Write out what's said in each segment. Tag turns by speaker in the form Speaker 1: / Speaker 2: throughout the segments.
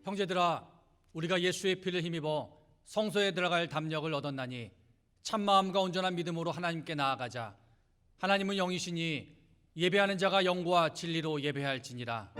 Speaker 1: 형제들아, 우리가 예수의 피를 힘입어 성소에 들어갈 담력을 얻었나니 참마음과 온전한 믿음으로 하나님께 나아가자. 하나님은 영이시니 예배하는 자가 영과 진리로 예배할지니라.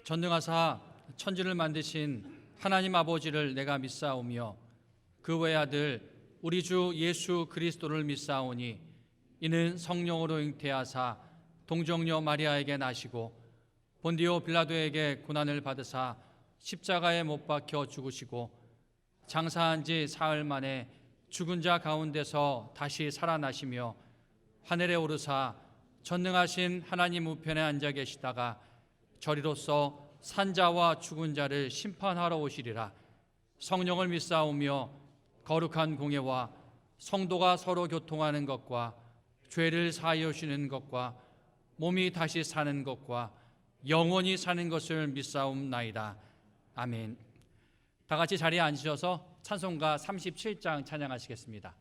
Speaker 1: 전능하사 천지를 만드신 하나님 아버지를 내가 믿사오며 그 외아들 우리 주 예수 그리스도를 믿사오니 이는 성령으로 잉태하사 동정녀 마리아에게 나시고 본디오 빌라도에게 고난을 받으사 십자가에 못 박혀 죽으시고 장사한 지 사흘 만에 죽은 자 가운데서 다시 살아나시며 하늘에 오르사 전능하신 하나님 우편에 앉아 계시다가 저리로서 산자와 죽은 자를 심판하러 오시리라. 성령을 믿사오며 거룩한 공예와 성도가 서로 교통하는 것과 죄를 사하여 주시는 것과 몸이 다시 사는 것과 영원히 사는 것을 믿사옵나이다. 아멘. 다 같이 자리에 앉으셔서 찬송가 37장 찬양하시겠습니다.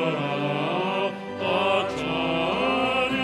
Speaker 2: 찬양하여라, 찬양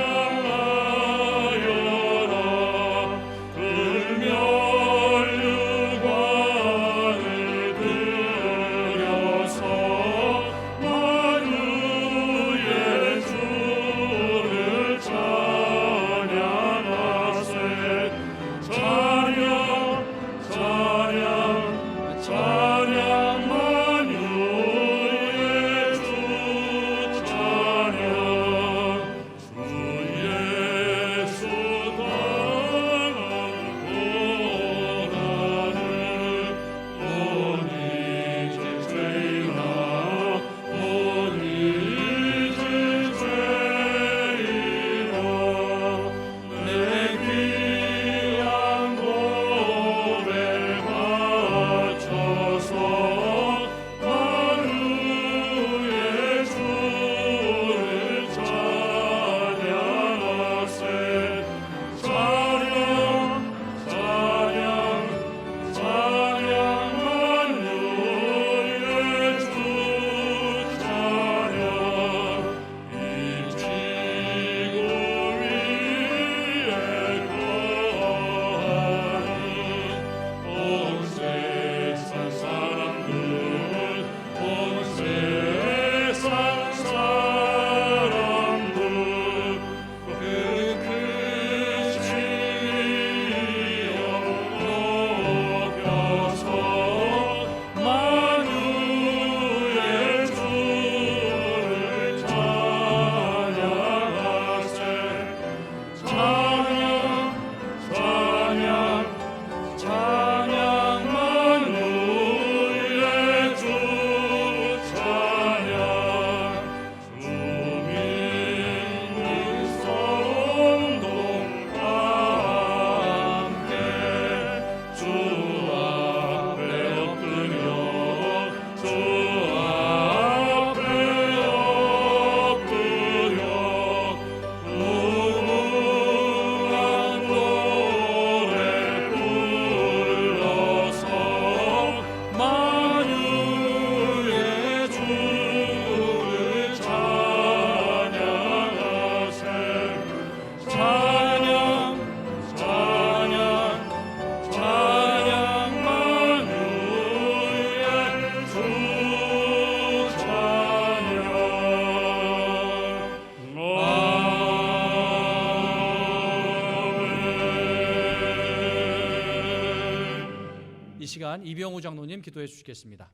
Speaker 1: 시간 이병우 장로님 기도해 주시겠습니다.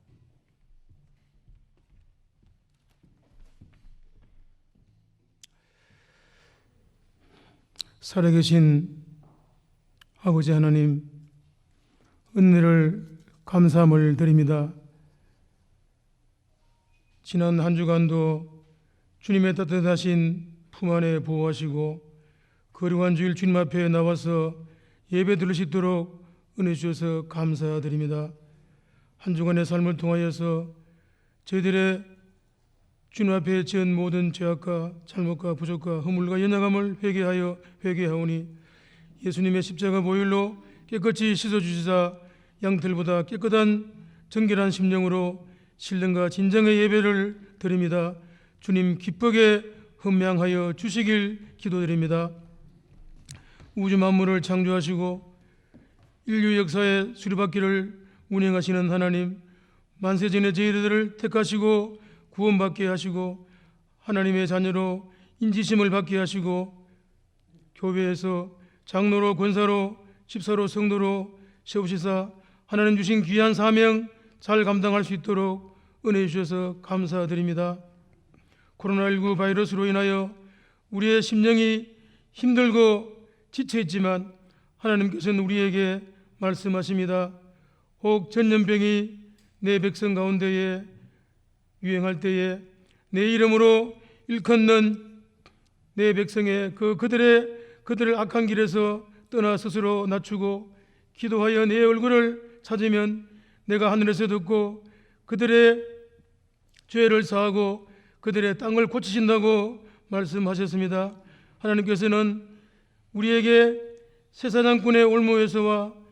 Speaker 2: 살아계신 아버지 하나님, 은혜를 감사함을 드립니다. 지난 한 주간도 주님의 따뜻하신 품 안에 보호하시고 거룩한 주일 주님 앞에 나와서 예배 드릴 수 있도록 은혜 주셔서 감사드립니다. 한 주간의 삶을 통하여서 저희들의 주님 앞에 지은 모든 죄악과 잘못과 부족과 허물과 연약함을 회개하오니 예수님의 십자가 보혈로 깨끗이 씻어주시사 양털보다 깨끗한 정결한 심령으로 신령과 진정의 예배를 드립니다. 주님 기쁘게 헌명하여 주시길 기도드립니다. 우주 만물을 창조하시고 인류 역사의 수리바퀴를 운행하시는 하나님, 만세전에 저희들을 택하시고 구원받게 하시고 하나님의 자녀로 인지심을 받게 하시고 교회에서 장로로 권사로 집사로 성도로 세우시사 하나님 주신 귀한 사명 잘 감당할 수 있도록 은혜 주셔서 감사드립니다. 코로나19 바이러스로 인하여 우리의 심령이 힘들고 지쳐있지만 하나님께서는 우리에게 말씀하십니다. 혹 전염병이 내 백성 가운데에 유행할 때에 내 이름으로 일컫는 내 백성의 그들을 악한 길에서 떠나 스스로 낮추고 기도하여 내 얼굴을 찾으면 내가 하늘에서 듣고 그들의 죄를 사하고 그들의 땅을 고치신다고 말씀하셨습니다. 하나님께서는 우리에게 세사장꾼의 올무에서와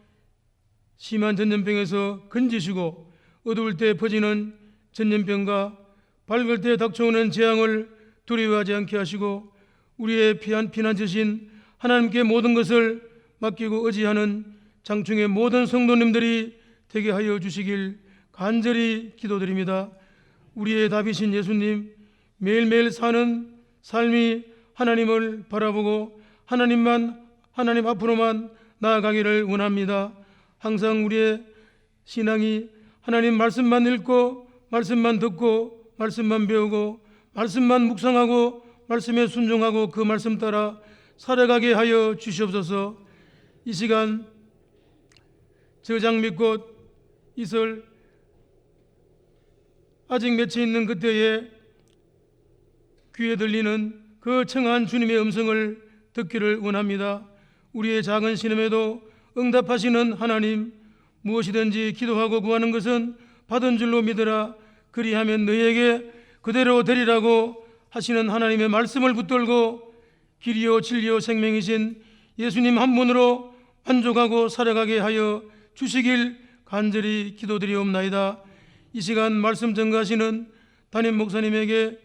Speaker 2: 심한 전염병에서 건지시고 어두울 때 퍼지는 전염병과 밝을 때 닥쳐오는 재앙을 두려워하지 않게 하시고 우리의 피난처신 하나님께 모든 것을 맡기고 의지하는 장충의 모든 성도님들이 되게 하여 주시길 간절히 기도드립니다. 우리의 답이신 예수님, 매일매일 사는 삶이 하나님을 바라보고 하나님 앞으로만 나아가기를 원합니다. 항상 우리의 신앙이 하나님 말씀만 읽고 말씀만 듣고 말씀만 배우고 말씀만 묵상하고 말씀에 순종하고 그 말씀 따라 살아가게 하여 주시옵소서. 이 시간 저장미꽃 이슬 아직 맺혀 있는 그때에 귀에 들리는 그 청한 주님의 음성을 듣기를 원합니다. 우리의 작은 신음에도 응답하시는 하나님, 무엇이든지 기도하고 구하는 것은 받은 줄로 믿으라. 그리하면 너희에게 그대로 되리라고 하시는 하나님의 말씀을 붙들고 길이요 진리요 생명이신 예수님 한 분으로 만족하고 살아가게 하여 주시길 간절히 기도드리옵나이다. 이 시간 말씀 전가하시는 담임 목사님에게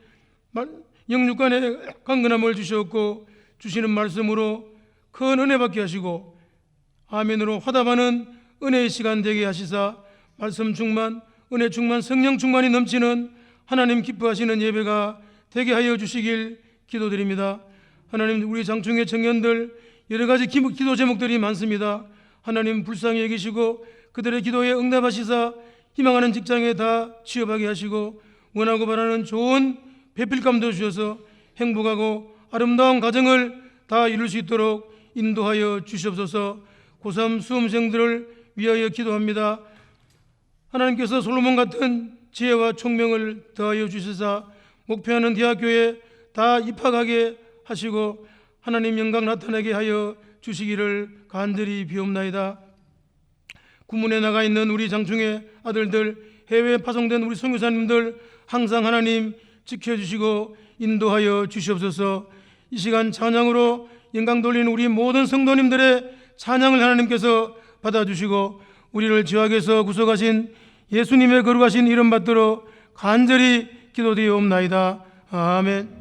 Speaker 2: 영육간의 강건함을 주셨고 주시는 말씀으로 큰 은혜 받게 하시고 아멘으로 화답하는 은혜의 시간 되게 하시사 말씀 충만, 은혜 충만, 성령 충만이 넘치는 하나님 기뻐하시는 예배가 되게 하여 주시길 기도드립니다. 하나님, 우리 장충의 청년들 여러 가지 기도 제목들이 많습니다. 하나님 불쌍히 여기시고 그들의 기도에 응답하시사 희망하는 직장에 다 취업하게 하시고 원하고 바라는 좋은 배필감도 주셔서 행복하고 아름다운 가정을 다 이룰 수 있도록 인도하여 주시옵소서. 고3 수험생들을 위하여 기도합니다. 하나님께서 솔로몬 같은 지혜와 총명을 더하여 주시사 목표하는 대학교에 다 입학하게 하시고 하나님 영광 나타나게 하여 주시기를 간절히 비옵나이다. 구문에 나가 있는 우리 장충의 아들들, 해외에 파송된 우리 선교사님들 항상 하나님 지켜주시고 인도하여 주시옵소서. 이 시간 찬양으로 영광 돌리는 우리 모든 성도님들의 찬양을 하나님께서 받아주시고 우리를 죄악에서 구속하신 예수님의 거룩하신 이름 받들어 간절히 기도드리옵나이다. 아멘.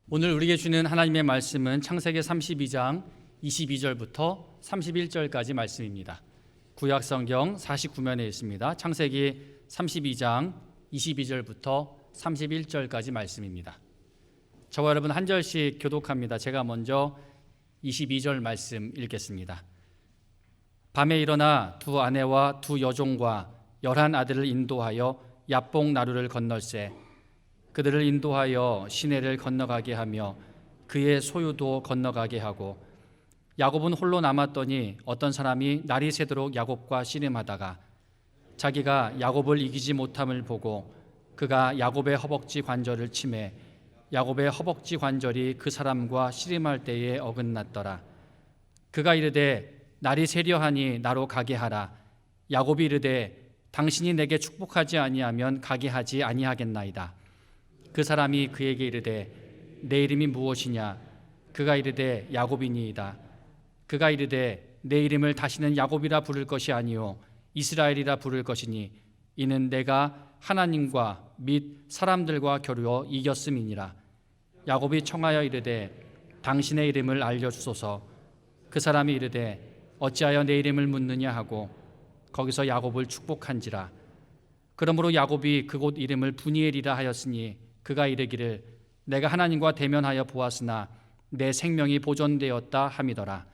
Speaker 1: 오늘 우리에게 주는 하나님의 말씀은 창세기 32장 22절부터 31절까지 말씀입니다. 구약성경 49면에 있습니다. 창세기 32장 22절부터 31절까지 말씀입니다. 저와 여러분 한 절씩 교독합니다. 제가 먼저 22절 말씀 읽겠습니다. 밤에 일어나 두 아내와 두 여종과 11 아들을 인도하여 야복 나루를 건널세 그들을 인도하여 시내를 건너가게 하며 그의 소유도 건너가게 하고 야곱은 홀로 남았더니 어떤 사람이 날이 새도록 야곱과 씨름하다가 자기가 야곱을 이기지 못함을 보고 그가 야곱의 허벅지 관절을 치매 야곱의 허벅지 관절이 그 사람과 씨름할 때에 어긋났더라. 그가 이르되 날이 새려하니 나로 가게 하라. 야곱이 이르되 당신이 내게 축복하지 아니하면 가게 하지 아니하겠나이다. 그 사람이 그에게 이르되 내 이름이 무엇이냐? 그가 이르되 야곱이니이다. 그가 이르되 내 이름을 다시는 야곱이라 부를 것이 아니요 이스라엘이라 부를 것이니 이는 내가 하나님과 및 사람들과 겨루어 이겼음이니라. 야곱이 청하여 이르되 당신의 이름을 알려주소서. 그 사람이 이르되 어찌하여 내 이름을 묻느냐 하고 거기서 야곱을 축복한지라. 그러므로 야곱이 그곳 이름을 브니엘이라 하였으니 그가 이르기를 내가 하나님과 대면하여 보았으나 내 생명이 보존되었다 함이더라.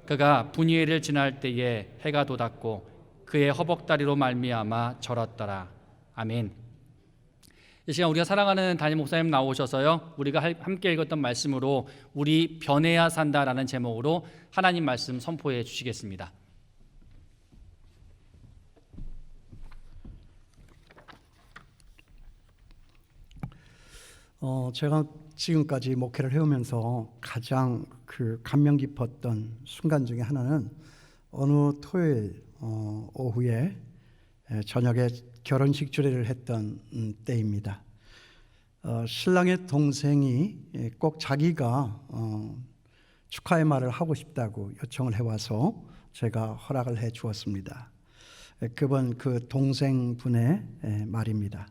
Speaker 1: 그가 브니엘을 지날 때에 해가 돋았고 그의 허벅다리로 말미암아 절었더라. 아멘. 이 시간 우리가 사랑하는 담임 목사님 나오셔서요, 우리가 함께 읽었던 말씀으로 우리 변해야 산다라는 제목으로 하나님 말씀 선포해 주시겠습니다.
Speaker 3: 제가 지금까지 목회를 해오면서 가장 감명 깊었던 순간 중에 하나는 어느 토요일 오후에 저녁에 결혼식 주례를 했던 때입니다. 신랑의 동생이 꼭 자기가 축하의 말을 하고 싶다고 요청을 해와서 제가 허락을 해 주었습니다. 그분 그 동생분의 말입니다.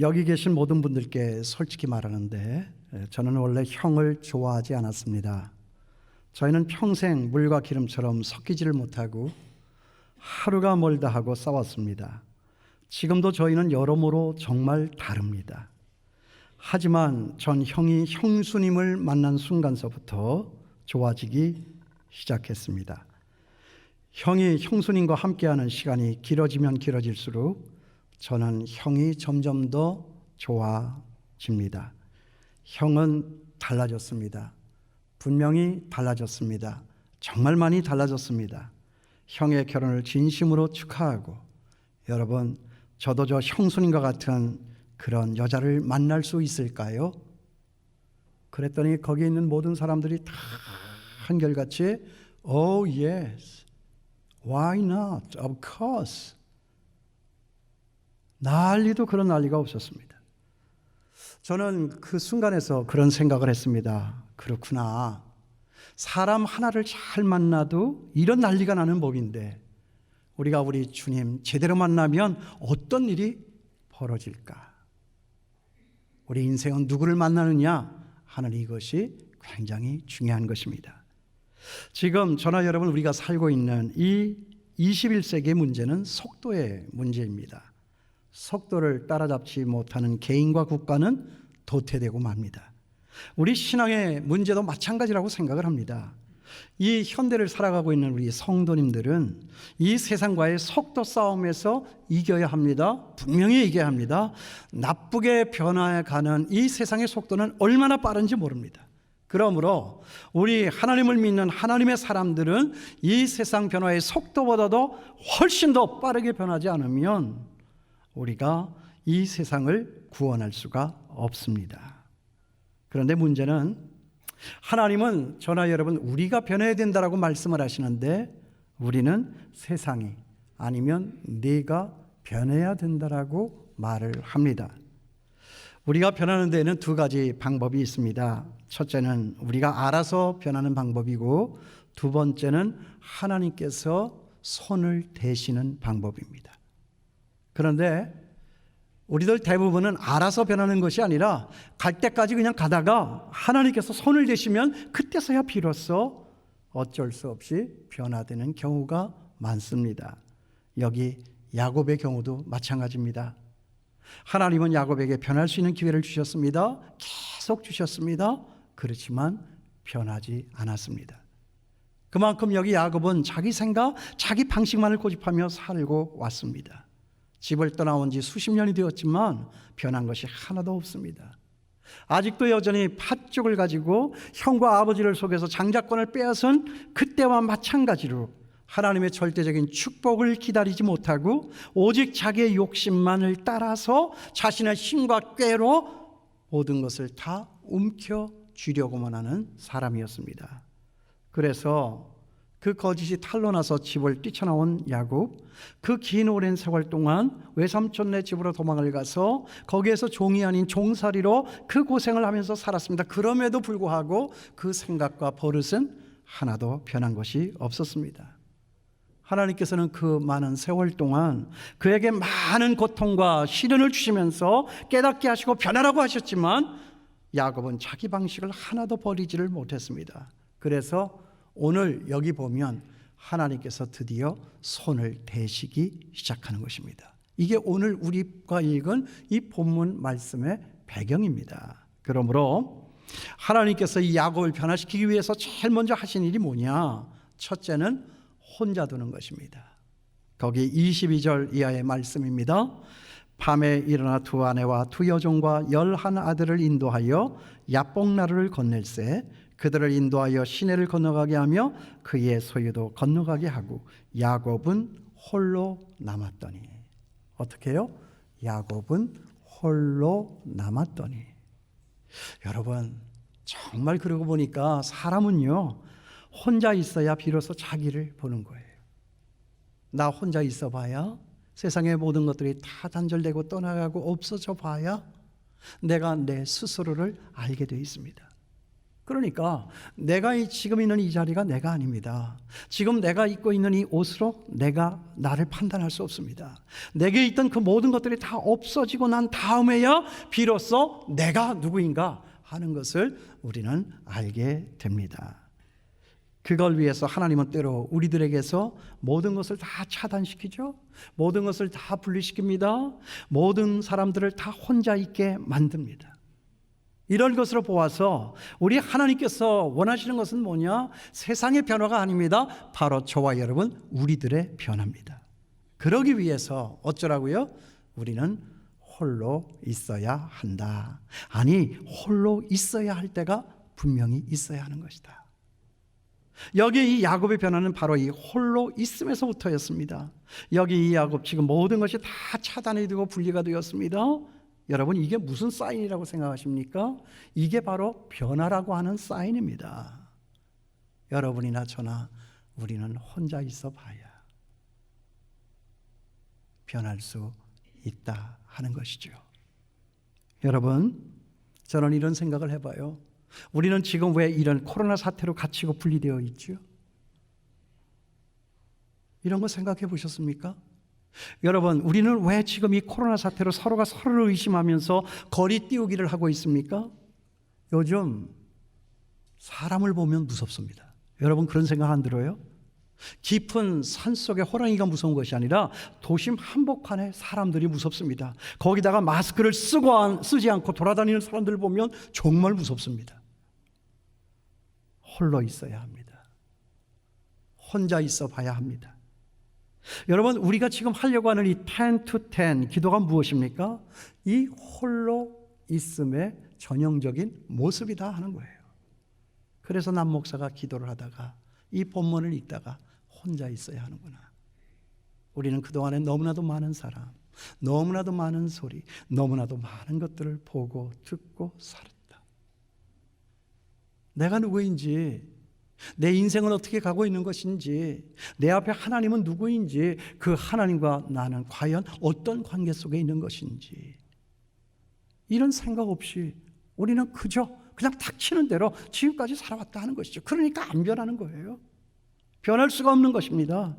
Speaker 3: 여기 계신 모든 분들께 솔직히 말하는데 저는 원래 형을 좋아하지 않았습니다. 저희는 평생 물과 기름처럼 섞이지를 못하고 하루가 멀다 하고 싸웠습니다. 지금도 저희는 여러모로 정말 다릅니다. 하지만 전 형이 형수님을 만난 순간서부터 좋아지기 시작했습니다. 형이 형수님과 함께하는 시간이 길어지면 길어질수록 저는 형이 점점 더 좋아집니다. 형은 달라졌습니다. 분명히 달라졌습니다. 정말 많이 달라졌습니다. 형의 결혼을 진심으로 축하하고 여러분, 저도 저 형수님과 같은 그런 여자를 만날 수 있을까요? 그랬더니 거기 있는 모든 사람들이 다 한결같이 Oh yes, why not, of course. 난리도 그런 난리가 없었습니다. 저는 그 순간에서 그런 생각을 했습니다. 그렇구나. 사람 하나를 잘 만나도 이런 난리가 나는 법인데 우리가 우리 주님 제대로 만나면 어떤 일이 벌어질까? 우리 인생은 누구를 만나느냐 하는 이것이 굉장히 중요한 것입니다. 지금 저나 여러분 우리가 살고 있는 이 21세기의 문제는 속도의 문제입니다. 속도를 따라잡지 못하는 개인과 국가는 도태되고 맙니다. 우리 신앙의 문제도 마찬가지라고 생각을 합니다. 이 현대를 살아가고 있는 우리 성도님들은 이 세상과의 속도 싸움에서 이겨야 합니다. 분명히 이겨야 합니다. 나쁘게 변화해가는 이 세상의 속도는 얼마나 빠른지 모릅니다. 그러므로 우리 하나님을 믿는 하나님의 사람들은 이 세상 변화의 속도보다도 훨씬 더 빠르게 변하지 않으면 우리가 이 세상을 구원할 수가 없습니다. 그런데 문제는 하나님은 저나 여러분 우리가 변해야 된다라고 말씀을 하시는데 우리는 세상이 아니면 네가 변해야 된다라고 말을 합니다. 우리가 변하는 데에는 두 가지 방법이 있습니다. 첫째는 우리가 알아서 변하는 방법이고 두 번째는 하나님께서 손을 대시는 방법입니다. 그런데 우리들 대부분은 알아서 변하는 것이 아니라 갈 때까지 그냥 가다가 하나님께서 손을 대시면 그때서야 비로소 어쩔 수 없이 변화되는 경우가 많습니다. 여기 야곱의 경우도 마찬가지입니다. 하나님은 야곱에게 변할 수 있는 기회를 주셨습니다. 계속 주셨습니다. 그렇지만 변하지 않았습니다. 그만큼 여기 야곱은 자기 생각, 자기 방식만을 고집하며 살고 왔습니다. 집을 떠나온 지 수십 년이 되었지만 변한 것이 하나도 없습니다. 아직도 여전히 팥죽을 가지고 형과 아버지를 속여서 장자권을 빼앗은 그때와 마찬가지로 하나님의 절대적인 축복을 기다리지 못하고 오직 자기의 욕심만을 따라서 자신의 힘과 꾀로 모든 것을 다 움켜쥐려고만 하는 사람이었습니다. 그래서 그 거짓이 탄로나서 집을 뛰쳐나온 야곱, 그 긴 오랜 세월 동안 외삼촌네 집으로 도망을 가서 거기에서 종이 아닌 종살이로 그 고생을 하면서 살았습니다. 그럼에도 불구하고 그 생각과 버릇은 하나도 변한 것이 없었습니다. 하나님께서는 그 많은 세월 동안 그에게 많은 고통과 시련을 주시면서 깨닫게 하시고 변하라고 하셨지만 야곱은 자기 방식을 하나도 버리지를 못했습니다. 그래서 오늘 여기 보면 하나님께서 드디어 손을 대시기 시작하는 것입니다. 이게 오늘 우리가 읽은 이 본문 말씀의 배경입니다. 그러므로 하나님께서 이 야곱을 변화시키기 위해서 제일 먼저 하신 일이 뭐냐? 첫째는 혼자 두는 것입니다. 거기 22절 이하의 말씀입니다. 밤에 일어나 두 아내와 두 여종과 11 아들을 인도하여 야복나루를 건넬세 그들을 인도하여 시내를 건너가게 하며 그의 소유도 건너가게 하고 야곱은 홀로 남았더니. 어떻게 해요? 야곱은 홀로 남았더니. 여러분 정말 그러고 보니까 사람은요 혼자 있어야 비로소 자기를 보는 거예요. 나 혼자 있어 봐야 세상의 모든 것들이 다 단절되고 떠나가고 없어져 봐야 내가 내 스스로를 알게 되어 있습니다. 그러니까 내가 지금 있는 이 자리가 내가 아닙니다. 지금 내가 입고 있는 이 옷으로 내가 나를 판단할 수 없습니다. 내게 있던 그 모든 것들이 다 없어지고 난 다음에야 비로소 내가 누구인가 하는 것을 우리는 알게 됩니다. 그걸 위해서 하나님은 때로 우리들에게서 모든 것을 다 차단시키죠. 모든 것을 다 분리시킵니다. 모든 사람들을 다 혼자 있게 만듭니다. 이런 것으로 보아서 우리 하나님께서 원하시는 것은 뭐냐? 세상의 변화가 아닙니다. 바로 저와 여러분 우리들의 변화입니다. 그러기 위해서 어쩌라고요? 우리는 홀로 있어야 한다. 아니 홀로 있어야 할 때가 분명히 있어야 하는 것이다. 여기 이 야곱의 변화는 바로 이 홀로 있음에서부터였습니다. 여기 이 야곱 지금 모든 것이 다 차단이 되고 분리가 되었습니다. 여러분 이게 무슨 사인이라고 생각하십니까? 이게 바로 변화라고 하는 사인입니다. 여러분이나 저나 우리는 혼자 있어 봐야 변할 수 있다 하는 것이죠. 여러분 저는 이런 생각을 해봐요. 우리는 지금 왜 이런 코로나 사태로 갇히고 분리되어 있죠? 이런 거 생각해 보셨습니까? 여러분 우리는 왜 지금 이 코로나 사태로 서로가 서로를 의심하면서 거리 띄우기를 하고 있습니까? 요즘 사람을 보면 무섭습니다. 여러분 그런 생각 안 들어요? 깊은 산속의 호랑이가 무서운 것이 아니라 도심 한복판에 사람들이 무섭습니다. 거기다가 마스크를 쓰지 않고 돌아다니는 사람들을 보면 정말 무섭습니다. 홀로 있어야 합니다. 혼자 있어 봐야 합니다. 여러분 우리가 지금 하려고 하는 이 10 to 10 기도가 무엇입니까? 이 홀로 있음의 전형적인 모습이다 하는 거예요. 그래서 남 목사가 기도를 하다가 이 본문을 읽다가 혼자 있어야 하는구나. 우리는 그동안에 너무나도 많은 사람, 너무나도 많은 소리, 너무나도 많은 것들을 보고 듣고 살았다. 내가 누구인지, 내 인생은 어떻게 가고 있는 것인지, 내 앞에 하나님은 누구인지, 그 하나님과 나는 과연 어떤 관계 속에 있는 것인지, 이런 생각 없이 우리는 그냥 닥치는 대로 지금까지 살아왔다 하는 것이죠. 그러니까 안 변하는 거예요. 변할 수가 없는 것입니다.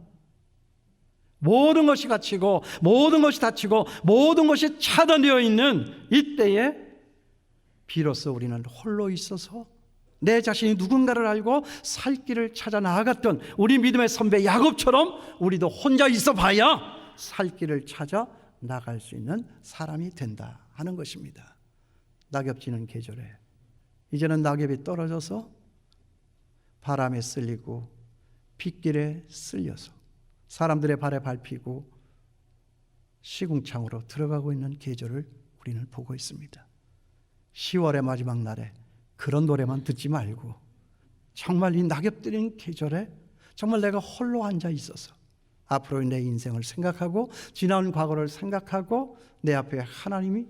Speaker 3: 모든 것이 갇히고 모든 것이 닫히고 모든 것이 차단되어 있는 이때에 비로소 우리는 홀로 있어서 내 자신이 누군가를 알고 살 길을 찾아 나아갔던 우리 믿음의 선배 야곱처럼 우리도 혼자 있어 봐야 살 길을 찾아 나갈 수 있는 사람이 된다 하는 것입니다. 낙엽 지는 계절에 이제는 낙엽이 떨어져서 바람에 쓸리고 빗길에 쓸려서 사람들의 발에 밟히고 시궁창으로 들어가고 있는 계절을 우리는 보고 있습니다. 10월의 마지막 날에 그런 노래만 듣지 말고 정말 이 낙엽 들인 계절에 정말 내가 홀로 앉아 있어서 앞으로의 내 인생을 생각하고 지나온 과거를 생각하고 내 앞에 하나님이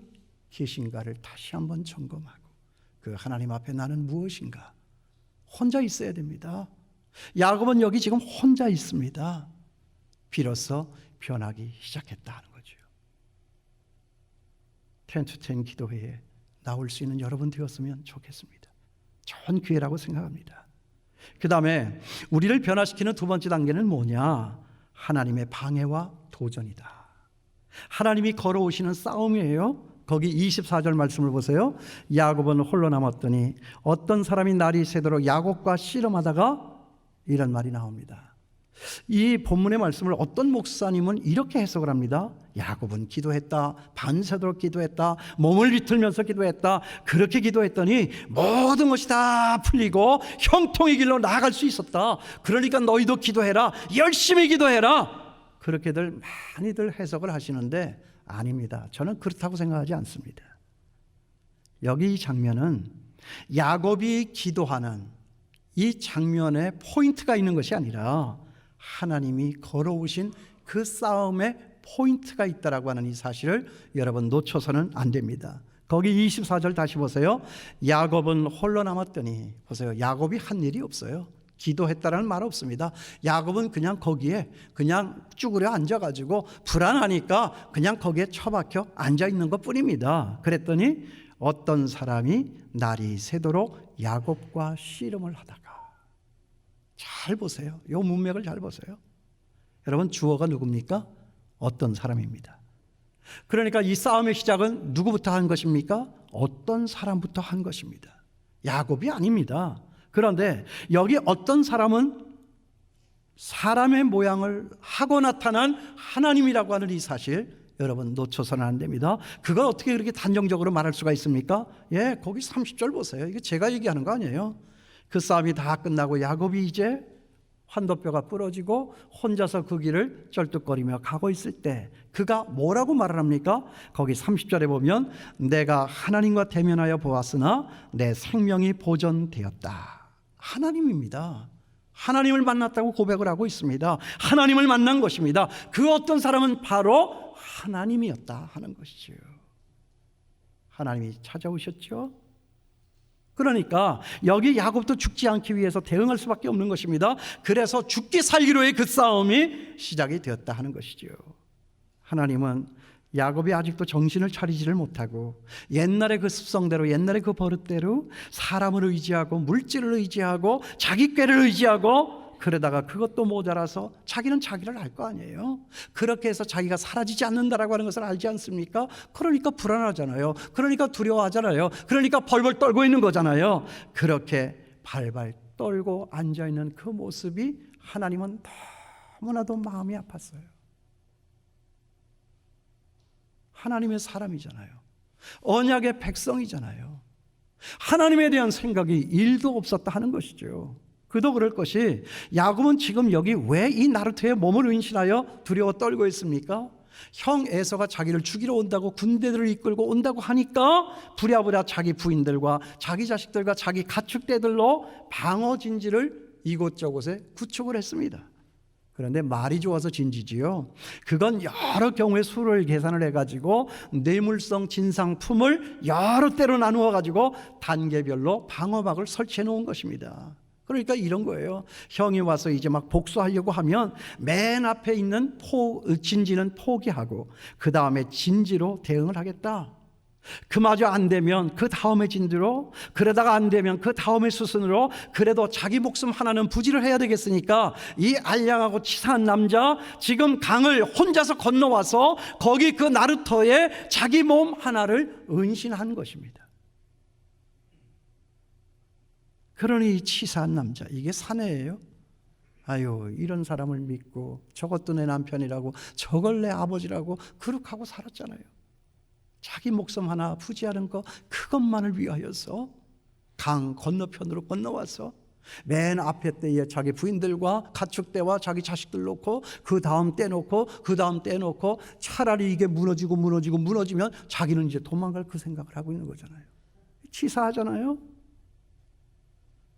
Speaker 3: 계신가를 다시 한번 점검하고 그 하나님 앞에 나는 무엇인가 혼자 있어야 됩니다. 야곱은 여기 지금 혼자 있습니다. 비로소 변하기 시작했다 하는 거죠. 10to10 기도회에 나올 수 있는 여러분 되었으면 좋겠습니다. 좋은 기회라고 생각합니다. 그 다음에 우리를 변화시키는 두 번째 단계는 뭐냐? 하나님의 방해와 도전이다. 하나님이 걸어오시는 싸움이에요. 거기 24절 말씀을 보세요. 야곱은 홀로 남았더니 어떤 사람이 날이 새도록 야곱과 씨름하다가 이런 말이 나옵니다. 이 본문의 말씀을 어떤 목사님은 이렇게 해석을 합니다. 야곱은 기도했다, 밤새도록 기도했다, 몸을 비틀면서 기도했다. 그렇게 기도했더니 모든 것이 다 풀리고 형통의 길로 나아갈 수 있었다. 그러니까 너희도 기도해라, 열심히 기도해라. 그렇게들 많이들 해석을 하시는데 아닙니다. 저는 그렇다고 생각하지 않습니다. 여기 이 장면은 야곱이 기도하는 이 장면에 포인트가 있는 것이 아니라 하나님이 걸어오신 그 싸움에 포인트가 있다라고 하는 이 사실을 여러분 놓쳐서는 안 됩니다. 거기 24절 다시 보세요. 야곱은 홀로 남았더니 보세요. 야곱이 한 일이 없어요. 기도했다라는 말 없습니다. 야곱은 그냥 거기에 그냥 쭈그려 앉아가지고 불안하니까 그냥 거기에 처박혀 앉아있는 것 뿐입니다. 그랬더니 어떤 사람이 날이 새도록 야곱과 씨름을 하다가 잘 보세요. 이 문맥을 잘 보세요. 여러분 주어가 누굽니까? 어떤 사람입니다. 그러니까 이 싸움의 시작은 누구부터 한 것입니까? 어떤 사람부터 한 것입니다. 야곱이 아닙니다. 그런데 여기 어떤 사람은 사람의 모양을 하고 나타난 하나님이라고 하는 이 사실 여러분 놓쳐서는 안 됩니다. 그걸 어떻게 그렇게 단정적으로 말할 수가 있습니까? 예, 거기 30절 보세요. 이거 제가 얘기하는 거 아니에요. 그 싸움이 다 끝나고 야곱이 이제 환도뼈가 부러지고 혼자서 그 길을 쩔뚝거리며 가고 있을 때 그가 뭐라고 말을 합니까? 거기 30절에 보면 내가 하나님과 대면하여 보았으나 내 생명이 보존되었다. 하나님입니다. 하나님을 만났다고 고백을 하고 있습니다. 하나님을 만난 것입니다. 그 어떤 사람은 바로 하나님이었다 하는 것이죠. 하나님이 찾아오셨죠. 그러니까 여기 야곱도 죽지 않기 위해서 대응할 수밖에 없는 것입니다. 그래서 죽기 살기로의 그 싸움이 시작이 되었다 하는 것이죠. 하나님은 야곱이 아직도 정신을 차리지를 못하고 옛날의 그 습성대로 옛날의 그 버릇대로 사람을 의지하고 물질을 의지하고 자기 꾀를 의지하고 그러다가 그것도 모자라서 자기는 자기를 알 거 아니에요. 그렇게 해서 자기가 사라지지 않는다라고 하는 것을 알지 않습니까? 그러니까 불안하잖아요. 그러니까 두려워하잖아요. 그러니까 벌벌 떨고 있는 거잖아요. 그렇게 발발 떨고 앉아있는 그 모습이 하나님은 너무나도 마음이 아팠어요. 하나님의 사람이잖아요. 언약의 백성이잖아요. 하나님에 대한 생각이 1도 없었다 하는 것이죠. 그도 그럴 것이 야곱은 지금 여기 왜 이 나루토의 몸을 은신하여 두려워 떨고 있습니까? 형 에서가 자기를 죽이러 온다고 군대들을 이끌고 온다고 하니까 부랴부랴 자기 부인들과 자기 자식들과 자기 가축대들로 방어 진지를 이곳저곳에 구축을 했습니다. 그런데 말이 좋아서 진지지요. 그건 여러 경우의 수를 계산을 해가지고 뇌물성 진상품을 여러 때로 나누어 가지고 단계별로 방어막을 설치해 놓은 것입니다. 그러니까 이런 거예요. 형이 와서 이제 막 복수하려고 하면 맨 앞에 있는 진지는 포기하고 그 다음에 진지로 대응을 하겠다. 그마저 안 되면 그 다음에 진도로, 그러다가 안 되면 그 다음에 수순으로, 그래도 자기 목숨 하나는 부지를 해야 되겠으니까 이 알량하고 치사한 남자 지금 강을 혼자서 건너와서 거기 그 나루터에 자기 몸 하나를 은신한 것입니다. 그러니 이 치사한 남자, 이게 사내예요? 아유, 이런 사람을 믿고 저것도 내 남편이라고, 저걸 내 아버지라고 그렇게 하고 살았잖아요. 자기 목숨 하나 부지하는 거, 그것만을 위하여서 강 건너편으로 건너와서 맨 앞에 때에 자기 부인들과 가축대와 자기 자식들 놓고 그 다음 떼놓고 그 다음 떼놓고, 차라리 이게 무너지면 자기는 이제 도망갈 그 생각을 하고 있는 거잖아요. 치사하잖아요.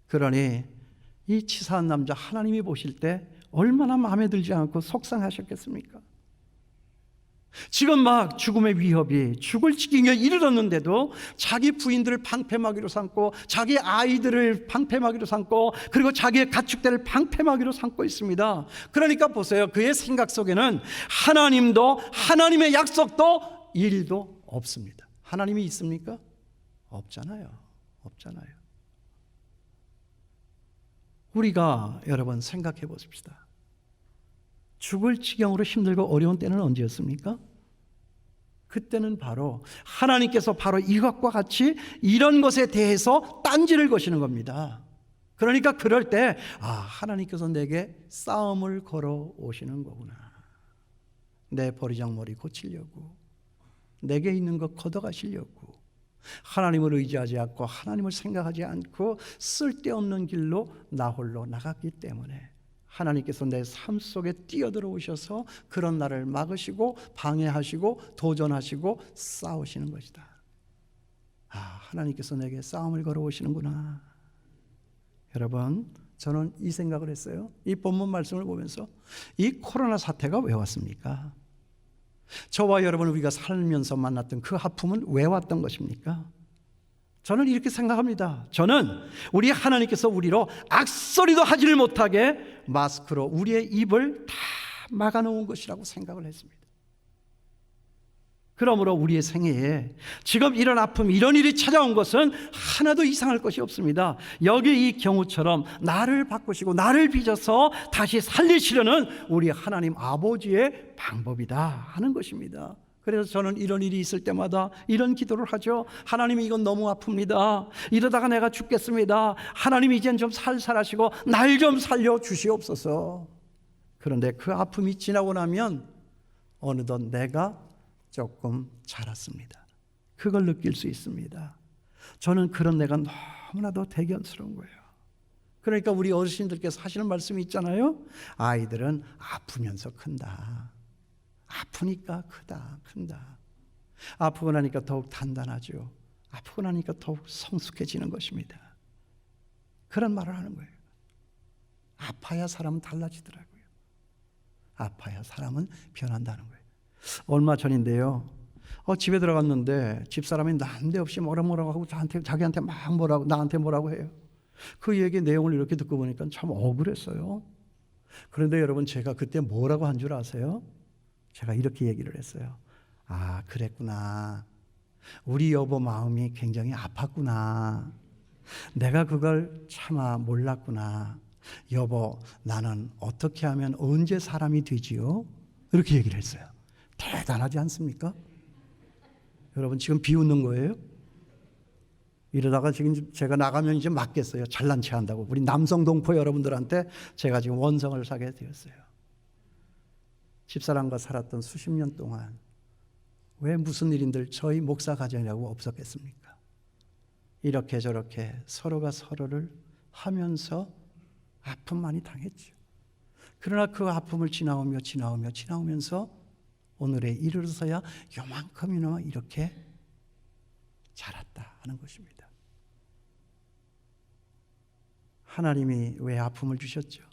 Speaker 3: 그러니 이 치사한 남자 하나님이 보실 때 얼마나 마음에 들지 않고 속상하셨겠습니까? 지금 막 죽음의 위협이, 죽을 지경에 이르렀는데도 자기 부인들을 방패막이로 삼고 자기 아이들을 방패막이로 삼고 그리고 자기의 가축대를 방패막이로 삼고 있습니다. 그러니까 보세요, 그의 생각 속에는 하나님도, 하나님의 약속도, 일도 없습니다. 하나님이 있습니까? 없잖아요. 우리가 여러분 생각해 보십시다. 죽을 지경으로 힘들고 어려운 때는 언제였습니까? 그때는 바로 하나님께서 바로 이것과 같이 이런 것에 대해서 딴지를 거시는 겁니다. 그러니까 그럴 때, 아, 하나님께서 내게 싸움을 걸어 오시는 거구나. 내 버리장머리 고치려고, 내게 있는 것 걷어가시려고, 하나님을 의지하지 않고 하나님을 생각하지 않고 쓸데없는 길로 나 홀로 나갔기 때문에 하나님께서 내 삶 속에 뛰어들어오셔서 그런 나를 막으시고 방해하시고 도전하시고 싸우시는 것이다. 아, 하나님께서 내게 싸움을 걸어오시는구나. 여러분, 저는 이 생각을 했어요. 이 본문 말씀을 보면서 이 코로나 사태가 왜 왔습니까? 저와 여러분, 우리가 살면서 만났던 그 아픔은 왜 왔던 것입니까? 저는 이렇게 생각합니다. 저는 우리 하나님께서 우리로 악소리도 하지를 못하게 마스크로 우리의 입을 다 막아놓은 것이라고 생각을 했습니다. 그러므로 우리의 생애에 지금 이런 아픔, 이런 일이 찾아온 것은 하나도 이상할 것이 없습니다. 여기 이 경우처럼 나를 바꾸시고 나를 빚어서 다시 살리시려는 우리 하나님 아버지의 방법이다 하는 것입니다. 그래서 저는 이런 일이 있을 때마다 이런 기도를 하죠. 하나님, 이건 너무 아픕니다. 이러다가 내가 죽겠습니다. 하나님, 이젠 좀 살살하시고 날 좀 살려주시옵소서. 그런데 그 아픔이 지나고 나면 어느덧 내가 조금 자랐습니다. 그걸 느낄 수 있습니다. 저는 그런 내가 너무나도 대견스러운 거예요. 그러니까 우리 어르신들께서 하시는 말씀이 있잖아요. 아이들은 아프면서 큰다. 아프니까 큰다. 아프고 나니까 더욱 단단하죠. 아프고 나니까 더욱 성숙해지는 것입니다. 그런 말을 하는 거예요. 아파야 사람은 달라지더라고요. 아파야 사람은 변한다는 거예요. 얼마 전인데요, 집에 들어갔는데 집사람이 난데없이 뭐라고 하고 자기한테 막 뭐라고, 나한테 뭐라고 해요. 그 얘기 내용을 이렇게 듣고 보니까 참 억울했어요. 그런데 여러분, 제가 그때 뭐라고 한 줄 아세요? 제가 이렇게 얘기를 했어요. 아, 그랬구나. 우리 여보 마음이 굉장히 아팠구나. 내가 그걸 차마 몰랐구나. 여보, 나는 어떻게 하면 언제 사람이 되지요? 이렇게 얘기를 했어요. 대단하지 않습니까? 여러분, 지금 비웃는 거예요? 이러다가 지금 제가 나가면 이제 맞겠어요. 잘난 체 한다고. 우리 남성 동포 여러분들한테 제가 지금 원성을 사게 되었어요. 집사람과 살았던 수십 년 동안 왜 무슨 일인들 저희 목사 가정이라고 없었겠습니까? 이렇게 저렇게 서로가 서로를 하면서 아픔 많이 당했죠. 그러나 그 아픔을 지나오면서 오늘에 이르러서야 요만큼이나 이렇게 자랐다 하는 것입니다. 하나님이 왜 아픔을 주셨죠?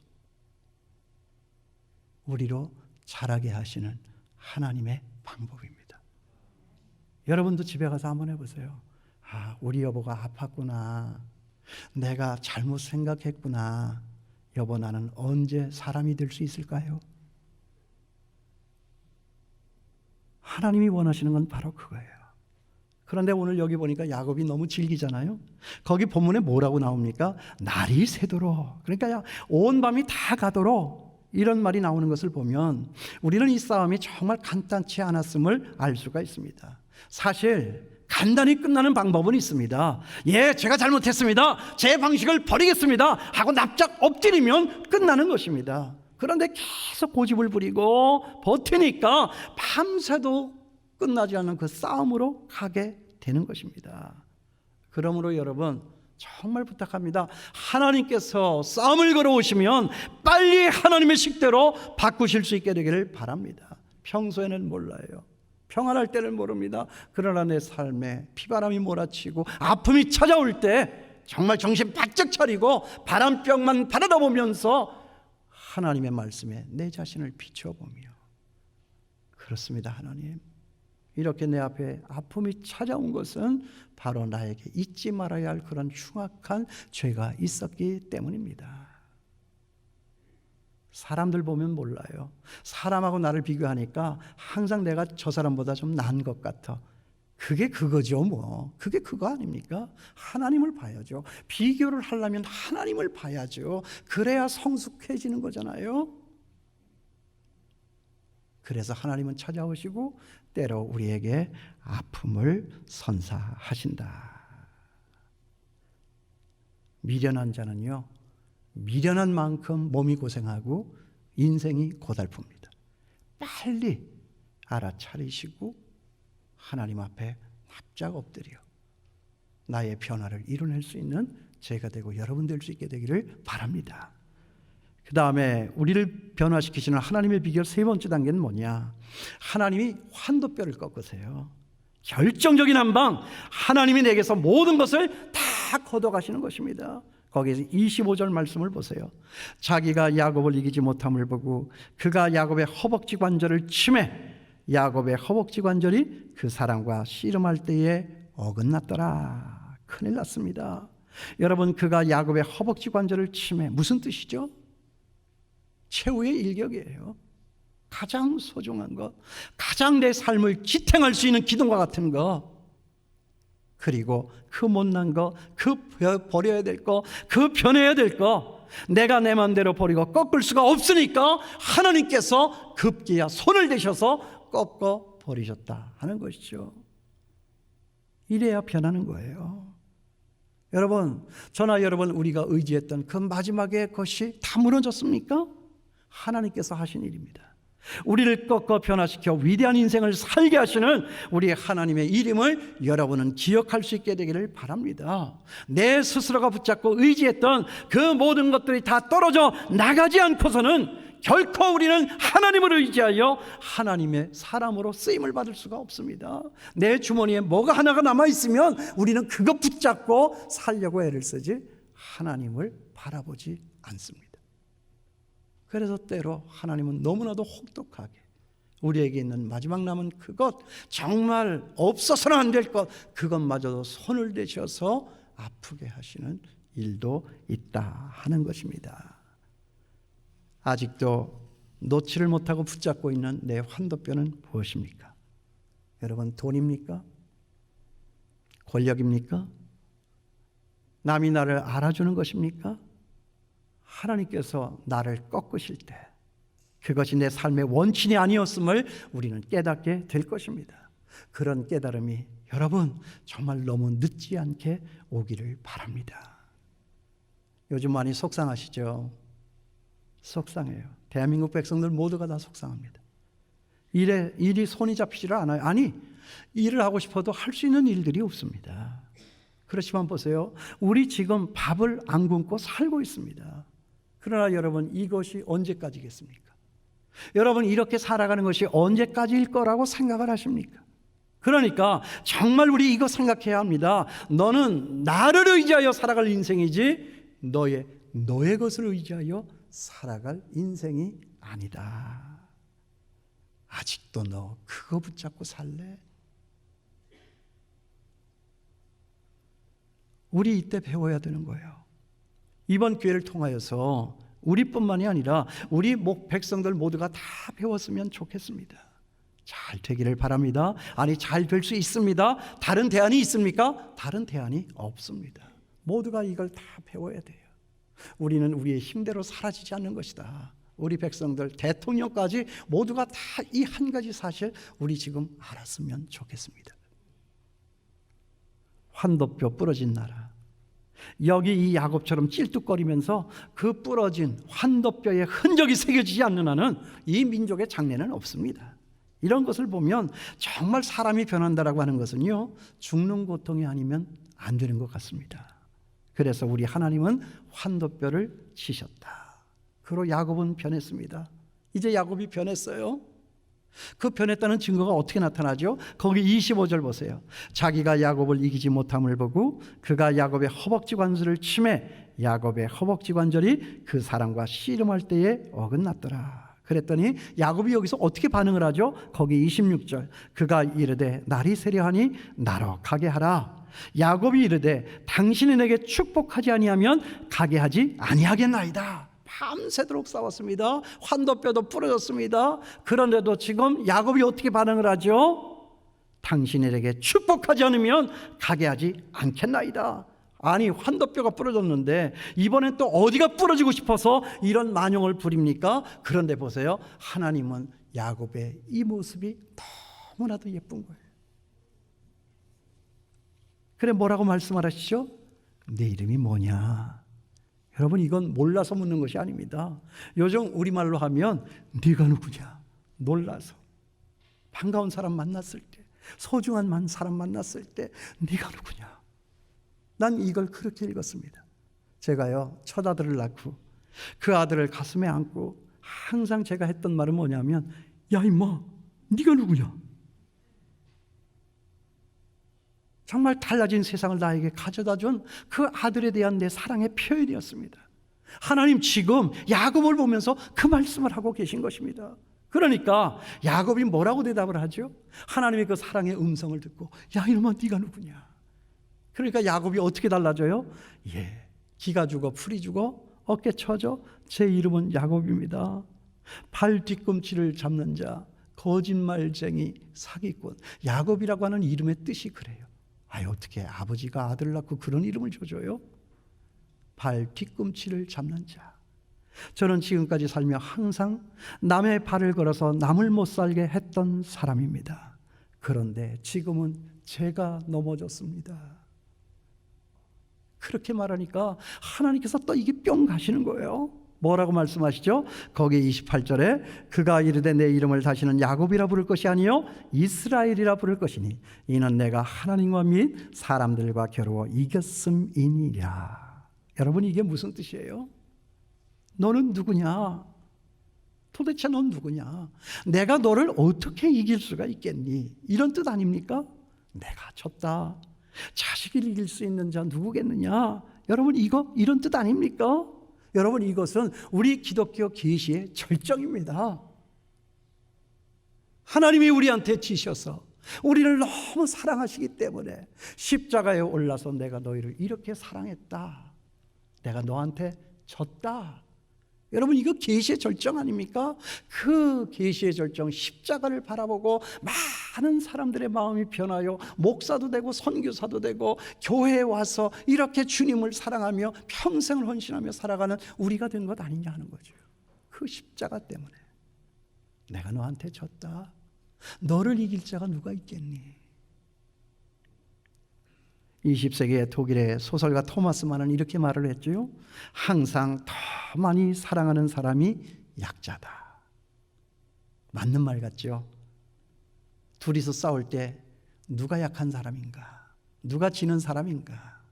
Speaker 3: 우리로 자라게 하시는 하나님의 방법입니다. 여러분도 집에 가서 한번 해보세요. 아, 우리 여보가 아팠구나. 내가 잘못 생각했구나. 여보, 나는 언제 사람이 될 수 있을까요? 하나님이 원하시는 건 바로 그거예요. 그런데 오늘 여기 보니까 야곱이 너무 질기잖아요. 거기 본문에 뭐라고 나옵니까? 날이 새도록. 그러니까 온 밤이 다 가도록 이런 말이 나오는 것을 보면 우리는 이 싸움이 정말 간단치 않았음을 알 수가 있습니다. 사실 간단히 끝나는 방법은 있습니다. 예, 제가 잘못했습니다. 제 방식을 버리겠습니다 하고 납작 엎드리면 끝나는 것입니다. 그런데 계속 고집을 부리고 버티니까 밤새도 끝나지 않는 그 싸움으로 가게 되는 것입니다. 그러므로 여러분 정말 부탁합니다. 하나님께서 싸움을 걸어오시면 빨리 하나님의 식대로 바꾸실 수 있게 되기를 바랍니다. 평소에는 몰라요. 평안할 때는 모릅니다. 그러나 내 삶에 비바람이 몰아치고 아픔이 찾아올 때 정말 정신 바짝 차리고 바람병만 바라다 보면서 하나님의 말씀에 내 자신을 비춰보며, 그렇습니다. 하나님, 이렇게 내 앞에 아픔이 찾아온 것은 바로 나에게 잊지 말아야 할 그런 흉악한 죄가 있었기 때문입니다. 사람들 보면 몰라요. 사람하고 나를 비교하니까 항상 내가 저 사람보다 좀 나은 것 같아. 그게 그거죠 뭐. 그게 그거 아닙니까? 하나님을 봐야죠. 비교를 하려면 하나님을 봐야죠. 그래야 성숙해지는 거잖아요. 그래서 하나님은 찾아오시고 때로 우리에게 아픔을 선사하신다. 미련한 자는요, 미련한 만큼 몸이 고생하고 인생이 고달픕니다. 빨리 알아차리시고 하나님 앞에 납작 엎드려 나의 변화를 이뤄낼 수 있는 제가 되고 여러분 될 수 있게 되기를 바랍니다. 그 다음에 우리를 변화시키시는 하나님의 비결 세 번째 단계는 뭐냐? 하나님이 환도뼈를 꺾으세요. 결정적인 한방, 하나님이 내게서 모든 것을 다 걷어가시는 것입니다. 거기에서 25절 말씀을 보세요. 자기가 야곱을 이기지 못함을 보고 그가 야곱의 허벅지 관절을 치매 야곱의 허벅지 관절이 그 사람과 씨름할 때에 어긋났더라. 큰일 났습니다. 여러분, 그가 야곱의 허벅지 관절을 치매, 무슨 뜻이죠? 최후의 일격이에요. 가장 소중한 것, 가장 내 삶을 지탱할 수 있는 기둥과 같은 것, 그리고 그 못난 거, 그 버려야 될 거, 그 변해야 될 거, 내가 내 마음대로 버리고 꺾을 수가 없으니까 하나님께서 급기야 손을 대셔서 꺾어 버리셨다 하는 것이죠. 이래야 변하는 거예요. 여러분, 저나 여러분 우리가 의지했던 그 마지막의 것이 다 무너졌습니까? 하나님께서 하신 일입니다. 우리를 꺾어 변화시켜 위대한 인생을 살게 하시는 우리 하나님의 이름을 여러분은 기억할 수 있게 되기를 바랍니다. 내 스스로가 붙잡고 의지했던 그 모든 것들이 다 떨어져 나가지 않고서는 결코 우리는 하나님을 의지하여 하나님의 사람으로 쓰임을 받을 수가 없습니다. 내 주머니에 뭐가 하나가 남아있으면 우리는 그거 붙잡고 살려고 애를 쓰지 하나님을 바라보지 않습니다. 그래서 때로 하나님은 너무나도 혹독하게 우리에게 있는 마지막 남은 그것, 정말 없어서는 안 될 것, 그것마저도 손을 대셔서 아프게 하시는 일도 있다 하는 것입니다. 아직도 놓지를 못하고 붙잡고 있는 내 환도뼈는 무엇입니까? 여러분, 돈입니까? 권력입니까? 남이 나를 알아주는 것입니까? 하나님께서 나를 꺾으실 때 그것이 내 삶의 원칙이 아니었음을 우리는 깨닫게 될 것입니다. 그런 깨달음이 여러분 정말 너무 늦지 않게 오기를 바랍니다. 요즘 많이 속상하시죠? 속상해요. 대한민국 백성들 모두가 다 속상합니다. 일이 손이 잡히지를 않아요. 아니, 일을 하고 싶어도 할 수 있는 일들이 없습니다. 그렇지만 보세요. 우리 지금 밥을 안 굶고 살고 있습니다. 그러나 여러분, 이것이 언제까지겠습니까? 여러분, 이렇게 살아가는 것이 언제까지일 거라고 생각을 하십니까? 그러니까 정말 우리 이거 생각해야 합니다. 너는 나를 의지하여 살아갈 인생이지 너의 것을 의지하여 살아갈 인생이 아니다. 아직도 너 그거 붙잡고 살래? 우리 이때 배워야 되는 거예요. 이번 기회를 통하여서 우리뿐만이 아니라 우리 백성들 모두가 다 배웠으면 좋겠습니다. 잘 되기를 바랍니다. 아니, 잘 될 수 있습니다. 다른 대안이 있습니까? 다른 대안이 없습니다. 모두가 이걸 다 배워야 돼요. 우리는 우리의 힘대로 사라지지 않는 것이다. 우리 백성들, 대통령까지 모두가 다 이 한 가지 사실 우리 지금 알았으면 좋겠습니다. 환도뼈 부러진 나라, 여기 이 야곱처럼 찔뚝거리면서 그 부러진 환도뼈의 흔적이 새겨지지 않는 한은 이 민족의 장래는 없습니다. 이런 것을 보면 정말 사람이 변한다라고 하는 것은요, 죽는 고통이 아니면 안 되는 것 같습니다. 그래서 우리 하나님은 환도뼈를 치셨다. 그로 야곱은 변했습니다. 이제 야곱이 변했어요. 그 변했다는 증거가 어떻게 나타나죠? 거기 25절 보세요. 자기가 야곱을 이기지 못함을 보고 그가 야곱의 허벅지 관절을 치매 야곱의 허벅지 관절이 그 사람과 씨름할 때에 어긋났더라. 그랬더니 야곱이 여기서 어떻게 반응을 하죠? 거기 26절. 그가 이르되 날이 세려하니 나로 가게 하라. 야곱이 이르되 당신이 내게 축복하지 아니하면 가게 하지 아니하겠나이다. 밤새도록 싸웠습니다. 환도뼈도 부러졌습니다. 그런데도 지금 야곱이 어떻게 반응을 하죠? 당신에게 축복하지 않으면 가게 하지 않겠나이다. 아니, 환도뼈가 부러졌는데 이번엔 또 어디가 부러지고 싶어서 이런 만용을 부립니까? 그런데 보세요, 하나님은 야곱의 이 모습이 너무나도 예쁜 거예요. 그래, 뭐라고 말씀하시죠? 내 이름이 뭐냐? 여러분, 이건 몰라서 묻는 것이 아닙니다. 요즘 우리말로 하면 네가 누구냐? 놀라서. 반가운 사람 만났을 때, 소중한 사람 만났을 때 네가 누구냐? 난 이걸 그렇게 읽었습니다. 제가요, 첫 아들을 낳고 그 아들을 가슴에 안고 항상 제가 했던 말은 뭐냐면, 야 임마, 네가 누구냐? 정말 달라진 세상을 나에게 가져다 준 그 아들에 대한 내 사랑의 표현이었습니다. 하나님 지금 야곱을 보면서 그 말씀을 하고 계신 것입니다. 그러니까 야곱이 뭐라고 대답을 하죠? 하나님의 그 사랑의 음성을 듣고, 야 이놈아, 네가 누구냐? 그러니까 야곱이 어떻게 달라져요? 예, 기가 죽어 풀이 죽어 어깨 쳐져 제 이름은 야곱입니다. 발 뒤꿈치를 잡는 자, 거짓말쟁이, 사기꾼. 야곱이라고 하는 이름의 뜻이 그래요. 아유, 어떻게 아버지가 아들을 낳고 그런 이름을 줘줘요? 발 뒤꿈치를 잡는 자. 저는 지금까지 살며 항상 남의 발을 걸어서 남을 못 살게 했던 사람입니다. 그런데 지금은 제가 넘어졌습니다. 그렇게 말하니까 하나님께서 또 이게 뿅 가시는 거예요. 뭐라고 말씀하시죠? 거기 28절에 그가 이르되 내 이름을 다시는 야곱이라 부를 것이 아니요 이스라엘이라 부를 것이니 이는 내가 하나님과 및 사람들과 겨루어 이겼음이니라. 여러분, 이게 무슨 뜻이에요? 너는 누구냐? 도대체 넌 누구냐? 내가 너를 어떻게 이길 수가 있겠니? 이런 뜻 아닙니까? 내가 졌다. 자식을 이길 수 있는 자 누구겠느냐? 여러분, 이런 뜻 아닙니까? 여러분, 이것은 우리 기독교 계시의 절정입니다. 하나님이 우리한테 지셔서 우리를 너무 사랑하시기 때문에 십자가에 올라서 내가 너희를 이렇게 사랑했다. 내가 너한테 졌다. 여러분, 이거 계시의 절정 아닙니까? 그 계시의 절정, 십자가를 바라보고 많은 사람들의 마음이 변하여 목사도 되고 선교사도 되고 교회에 와서 이렇게 주님을 사랑하며 평생을 헌신하며 살아가는 우리가 된 것 아니냐 하는 거죠. 그 십자가 때문에 내가 너한테 졌다. 너를 이길 자가 누가 있겠니? 20세기의 독일의 소설가 토마스 만은 이렇게 말을 했죠. 항상 더 많이 사랑하는 사람이 약자다. 맞는 말 같죠? 둘이서 싸울 때 누가 약한 사람인가? 누가 지는 사람인가?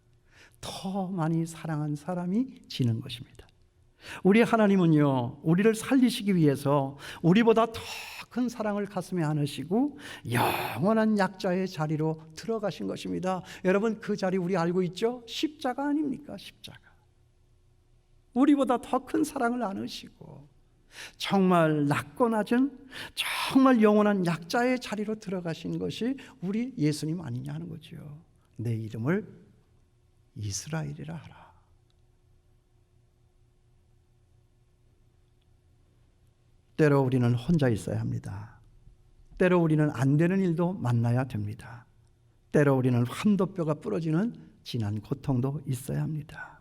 Speaker 3: 더 많이 사랑한 사람이 지는 것입니다. 우리 하나님은요, 우리를 살리시기 위해서 우리보다 더 큰 사랑을 가슴에 안으시고 영원한 약자의 자리로 들어가신 것입니다. 여러분, 그 자리 우리 알고 있죠? 십자가 아닙니까? 십자가. 우리보다 더 큰 사랑을 안으시고 정말 낮고 낮은 정말 영원한 약자의 자리로 들어가신 것이 우리 예수님 아니냐 하는 거죠. 내 이름을 이스라엘이라 하라. 때로 우리는 혼자 있어야 합니다. 때로 우리는 안 되는 일도 만나야 됩니다. 때로 우리는 환도뼈가 부러지는 진한 고통도 있어야 합니다.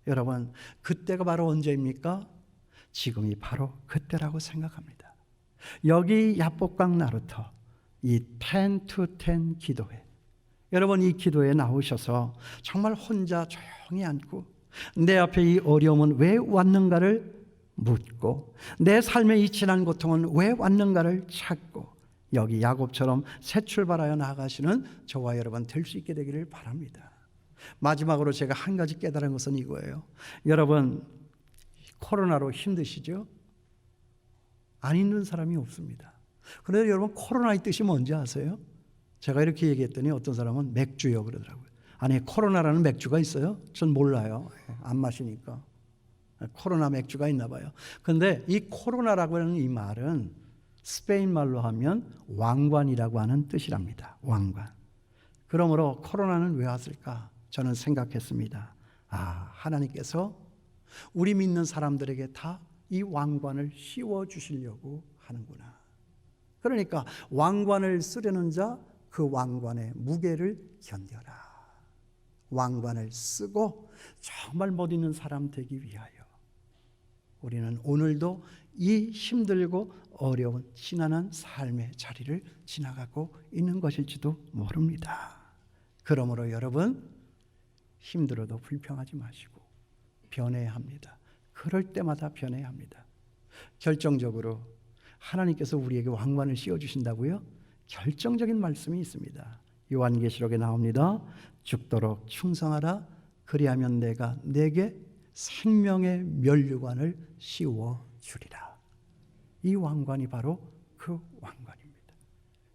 Speaker 3: 여러분, 그때가 바로 언제입니까? 지금이 바로 그때라고 생각합니다. 여기 야복강 나루터 이 10 to 10 기도회, 여러분 이 기도에 나오셔서 정말 혼자 조용히 앉고 내 앞에 이 어려움은 왜 왔는가를 묻고 내 삶의 이 지난 고통은 왜 왔는가를 찾고 여기 야곱처럼 새 출발하여 나아가시는 저와 여러분 될 수 있게 되기를 바랍니다. 마지막으로 제가 한 가지 깨달은 것은 이거예요. 여러분, 코로나로 힘드시죠? 안 힘든 사람이 없습니다. 그런데 여러분, 코로나의 뜻이 뭔지 아세요? 제가 이렇게 얘기했더니 어떤 사람은 맥주요 그러더라고요. 아니, 코로나라는 맥주가 있어요? 전 몰라요. 안 마시니까. 코로나 맥주가 있나 봐요. 그런데 이 코로나라고 하는 이 말은 스페인 말로 하면 왕관이라고 하는 뜻이랍니다. 왕관. 그러므로 코로나는 왜 왔을까? 저는 생각했습니다. 하나님께서 우리 믿는 사람들에게 다 이 왕관을 씌워 주시려고 하는구나. 그러니까 왕관을 쓰려는 자 그 왕관의 무게를 견뎌라. 왕관을 쓰고 정말 못 있는 사람 되기 위하여 우리는 오늘도 이 힘들고 어려운 지난한 삶의 자리를 지나가고 있는 것일지도 모릅니다. 그러므로 여러분, 힘들어도 불평하지 마시고 변해야 합니다. 그럴 때마다 변해야 합니다. 결정적으로 하나님께서 우리에게 왕관을 씌워주신다고요? 결정적인 말씀이 있습니다. 요한계시록에 나옵니다. 죽도록 충성하라. 그리하면 내가 내게 생명의 면류관을 씌워주리라. 이 왕관이 바로 그 왕관입니다.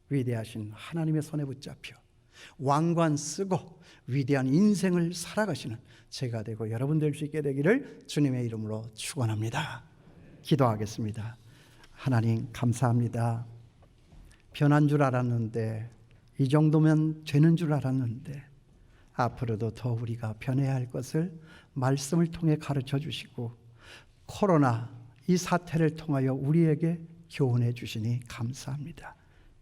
Speaker 3: 위대하신 하나님의 손에 붙잡혀 왕관 쓰고 위대한 인생을 살아가시는 제가 되고 여러분 될 수 있게 되기를 주님의 이름으로 축원합니다. 기도하겠습니다. 하나님 감사합니다. 변한 줄 알았는데, 이 정도면 되는 줄 알았는데 앞으로도 더 우리가 변해야 할 것을 말씀을 통해 가르쳐 주시고 코로나 이 사태를 통하여 우리에게 교훈해 주시니 감사합니다.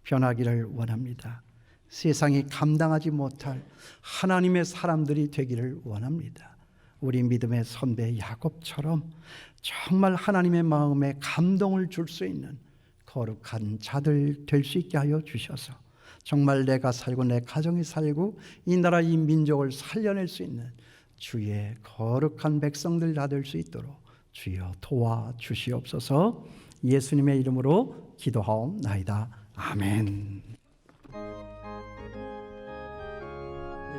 Speaker 3: 변하기를 원합니다. 세상이 감당하지 못할 하나님의 사람들이 되기를 원합니다. 우리 믿음의 선배 야곱처럼 정말 하나님의 마음에 감동을 줄 수 있는 거룩한 자들 될 수 있게 하여 주셔서 정말 내가 살고 내 가정이 살고 이 나라 이 민족을 살려낼 수 있는 주의 거룩한 백성들 다 될 수 있도록 주여 도와주시옵소서. 예수님의 이름으로 기도하옵나이다. 아멘.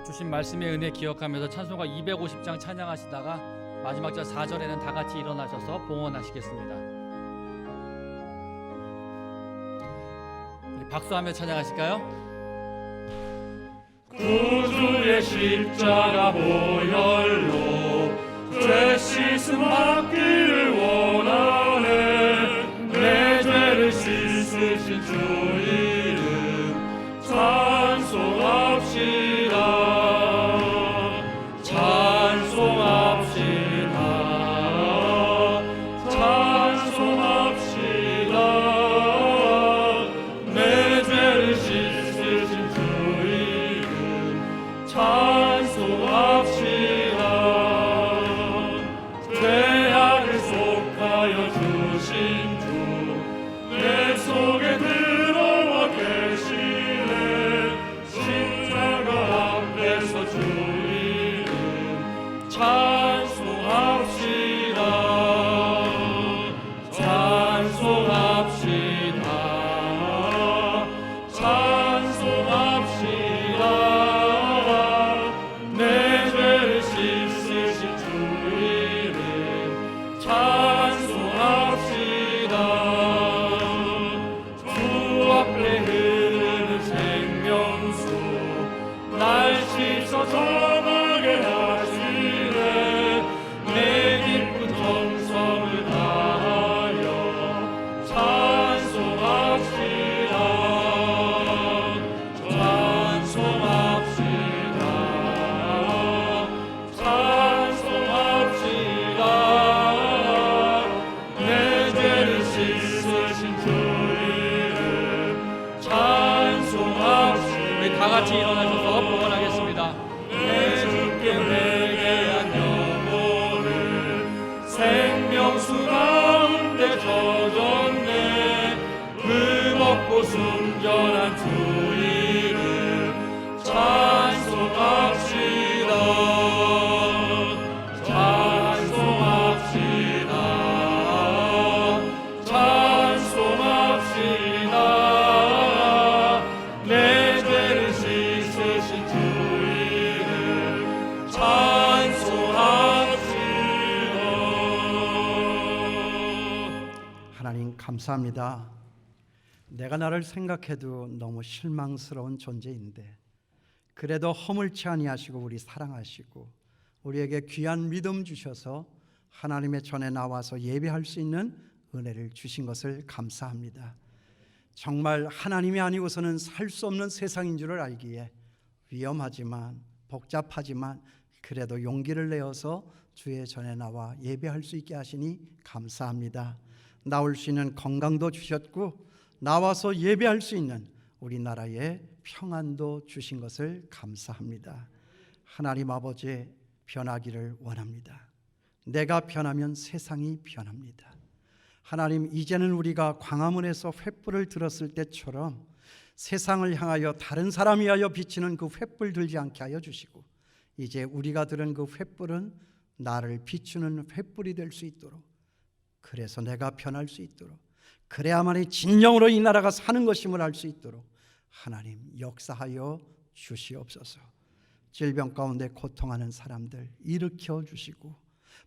Speaker 1: 주신 말씀의 은혜 기억하면서 찬송가 250장 찬양하시다가 마지막 절 4절에는 다 같이 일어나셔서 봉헌하시겠습니다. 우리 박수하며 찬양하실까요?
Speaker 4: 구주의 십자가 보혈로 죄 씻음 받기를 원하네. 내 죄를 씻으신 주 이름 찬송합시다. 날 씻어 정하게 하시네. 내 깊은
Speaker 3: 감사합니다. 내가 나를 생각해도 너무 실망스러운 존재인데 그래도 허물치 아니하시고 우리 사랑하시고 우리에게 귀한 믿음 주셔서 하나님의 전에 나와서 예배할 수 있는 은혜를 주신 것을 감사합니다. 정말 하나님이 아니고서는 살 수 없는 세상인 줄을 알기에 위험하지만 복잡하지만 그래도 용기를 내어서 주의 전에 나와 예배할 수 있게 하시니 감사합니다. 나올 수 있는 건강도 주셨고 나와서 예배할 수 있는 우리나라의 평안도 주신 것을 감사합니다. 하나님 아버지, 변하기를 원합니다. 내가 변하면 세상이 변합니다. 하나님, 이제는 우리가 광화문에서 횃불을 들었을 때처럼 세상을 향하여 다른 사람이 하여 비치는 그 횃불 들지 않게 하여 주시고 이제 우리가 들은 그 횃불은 나를 비추는 횃불이 될 수 있도록, 그래서 내가 변할 수 있도록, 그래야만이 진정으로 이 나라가 사는 것임을 알 수 있도록 하나님 역사하여 주시옵소서. 질병 가운데 고통하는 사람들 일으켜 주시고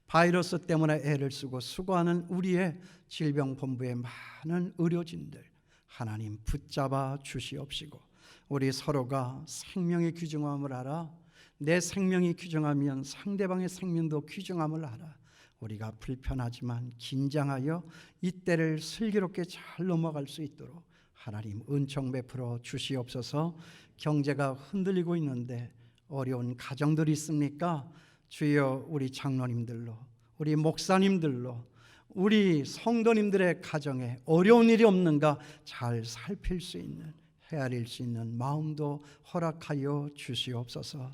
Speaker 3: 바이러스 때문에 애를 쓰고 수고하는 우리의 질병본부의 많은 의료진들 하나님 붙잡아 주시옵시고 우리 서로가 생명의 귀중함을 알아 내 생명이 귀중하면 상대방의 생명도 귀중함을 알아 우리가 불편하지만 긴장하여 이때를 슬기롭게 잘 넘어갈 수 있도록 하나님 은총 베풀어 주시옵소서. 경제가 흔들리고 있는데 어려운 가정들이 있습니까? 주여, 우리 장로님들로, 우리 목사님들로, 우리 성도님들의 가정에 어려운 일이 없는가 잘 살필 수 있는, 헤아릴 수 있는 마음도 허락하여 주시옵소서.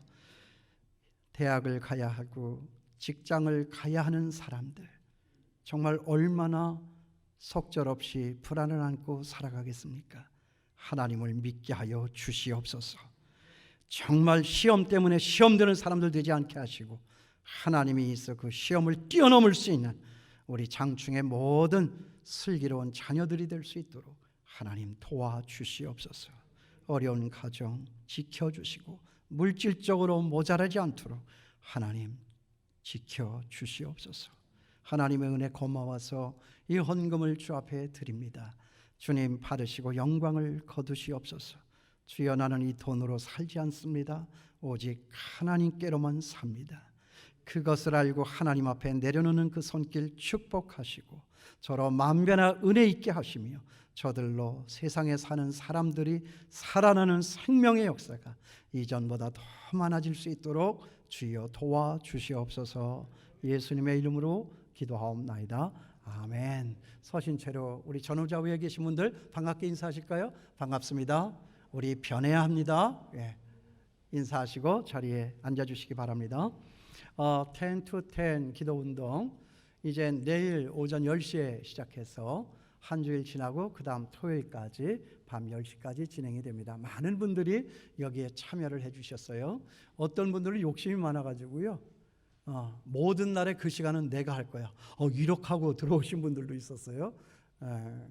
Speaker 3: 대학을 가야 하고 직장을 가야 하는 사람들, 정말 얼마나 속절없이 불안을 안고 살아가겠습니까? 하나님을 믿게 하여 주시옵소서. 정말 시험 때문에 시험되는 사람들 되지 않게 하시고 하나님이 있어 그 시험을 뛰어넘을 수 있는 우리 장충의 모든 슬기로운 자녀들이 될 수 있도록 하나님 도와주시옵소서. 어려운 가정 지켜주시고 물질적으로 모자라지 않도록 하나님 지켜주시옵소서. 하나님의 은혜 고마워서 이 헌금을 주 앞에 드립니다. 주님 받으시고 영광을 거두시옵소서. 주여, 나는 이 돈으로 살지 않습니다. 오직 하나님께로만 삽니다. 그것을 알고 하나님 앞에 내려놓는 그 손길 축복하시고 저로 만변한 은혜 있게 하시며 저들로 세상에 사는 사람들이 살아나는 생명의 역사가 이전보다 더 많아질 수 있도록 주여 도와주시옵소서. 예수님의 이름으로 기도하옵나이다. 아멘. 서신 채로 우리 전후좌 위에 계신 분들 반갑게 인사하실까요? 반갑습니다. 우리 변해야 합니다. 예. 인사하시고 자리에 앉아주시기 바랍니다. 10 to 10 기도운동 이제 내일 오전 10시에 시작해서 한 주일 지나고 그 다음 토요일까지 밤 10시까지 진행이 됩니다. 많은 분들이 여기에 참여를 해주셨어요. 어떤 분들은 욕심이 많아가지고요, 모든 날에 그 시간은 내가 할 거야 이렇게하고 들어오신 분들도 있었어요.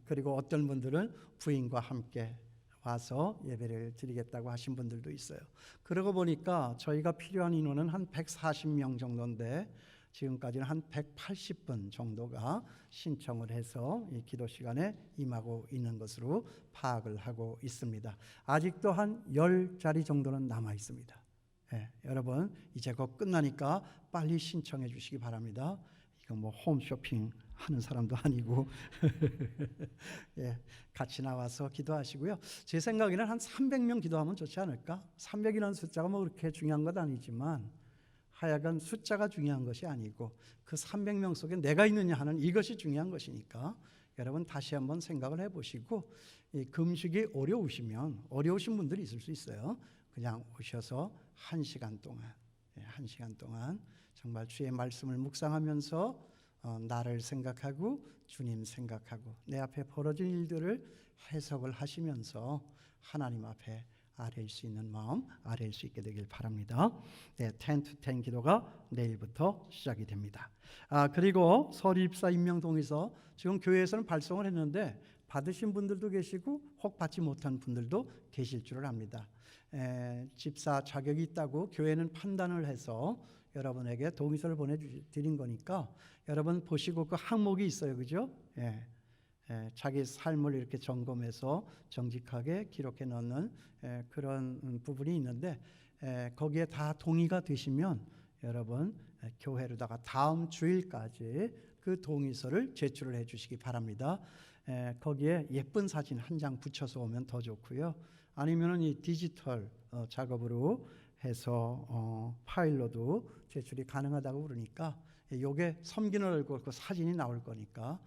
Speaker 3: 그리고 어떤 분들은 부인과 함께 와서 예배를 드리겠다고 하신 분들도 있어요. 그러고 보니까 저희가 필요한 인원은 한 140명 정도인데 지금까지는 한 180분 정도가 신청을 해서 이 기도 시간에 임하고 있는 것으로 파악을 하고 있습니다. 아직도 한 10자리 정도는 남아 있습니다. 여러분 이제 곧 끝나니까 빨리 신청해 주시기 바랍니다. 이거 뭐 홈쇼핑 하는 사람도 아니고 같이 나와서 기도하시고요. 제 생각에는 한 300명 기도하면 좋지 않을까? 300이라는 숫자가 뭐 그렇게 중요한 건 아니지만 하여간 숫자가 중요한 것이 아니고 그 300명 속에 내가 있느냐 하는 이것이 중요한 것이니까 여러분 다시 한번 생각을 해보시고 이 금식이 어려우신 분들이 있을 수 있어요. 그냥 오셔서 1시간 동안 정말 주의 말씀을 묵상하면서 나를 생각하고 주님 생각하고 내 앞에 벌어진 일들을 해석을 하시면서 하나님 앞에 아뢰일 수 있는 마음 아뢰일 수 있게 되길 바랍니다. 10 to 10 기도가 내일부터 시작이 됩니다. 그리고 서리입사 임명동의서 지금 교회에서는 발송을 했는데 받으신 분들도 계시고 혹 받지 못한 분들도 계실 줄을 압니다. 집사 자격이 있다고 교회는 판단을 해서 여러분에게 동의서를 보내드린 거니까 여러분 보시고 그 항목이 있어요, 그죠? 자기 삶을 이렇게 점검해서 정직하게 기록해 놓는 그런 부분이 있는데 거기에 다 동의가 되시면 여러분 교회로다가 다음 주일까지 그 동의서를 제출을 해 주시기 바랍니다. 거기에 예쁜 사진 한 장 붙여서 오면 더 좋고요. 아니면은 이 디지털 작업으로 해서 파일로도 제출이 가능하다고 그러니까 요게 섬기는 얼굴 그 사진이 나올 거니까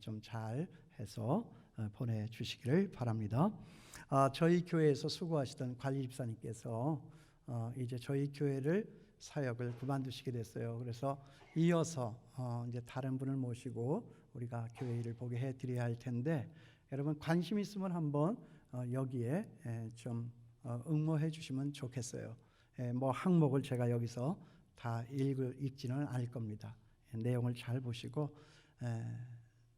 Speaker 3: 좀 잘 해서 보내주시기를 바랍니다. 저희 교회에서 수고하시던 관리 집사님께서 이제 저희 교회를 사역을 그만두시게 됐어요. 그래서 이어서 이제 다른 분을 모시고 우리가 교회 일을 보게 해드려야 할 텐데 여러분 관심 있으면 한번 여기에 좀 응모해 주시면 좋겠어요. 뭐 항목을 제가 여기서 다 읽지는 않을 겁니다. 내용을 잘 보시고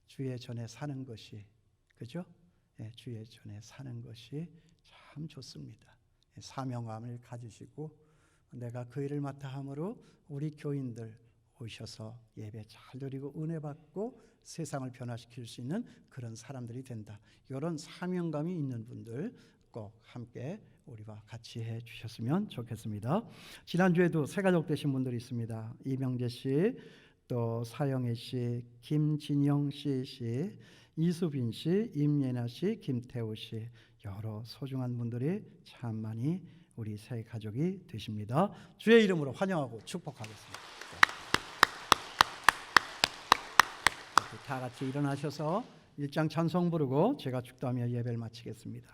Speaker 3: 주의 전에 사는 것이 그죠? 주의 전에 사는 것이 참 좋습니다. 사명감을 가지시고 내가 그 일을 맡아 함으로 우리 교인들 오셔서 예배 잘 드리고 은혜 받고 세상을 변화시킬 수 있는 그런 사람들이 된다. 이런 사명감이 있는 분들 꼭 함께 우리와 같이 해 주셨으면 좋겠습니다. 지난주에도 새 가족 되신 분들이 있습니다. 이명재 씨, 또 사영애 씨, 김진영 씨, 이수빈 씨, 임예나 씨, 김태우 씨, 여러 소중한 분들이 참 많이 우리 새 가족이 되십니다. 주의 이름으로 환영하고 축복하겠습니다. 다 같이 일어나셔서 일장 찬송 부르고 제가 축도하며 예배를 마치겠습니다.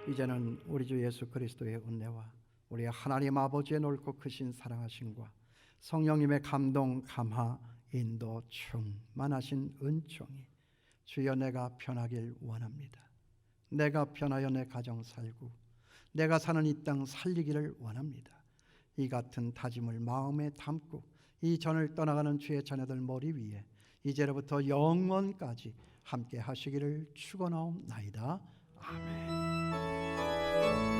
Speaker 3: 이제는 우리 주 예수 그리스도의 은혜와 우리 하나님 아버지의 넓고 크신 사랑하심과 성령님의 감동, 감화, 인도 충만하신 은총이 주여 내가 편하길 원합니다. 내가 편하여 내 가정 살고 내가 사는 이 땅 살리기를 원합니다. 이 같은 다짐을 마음에 담고 이 전을 떠나가는 주의 자녀들 머리 위에 이제로부터 영원까지 함께 하시기를 축원하옵나이다. 아멘.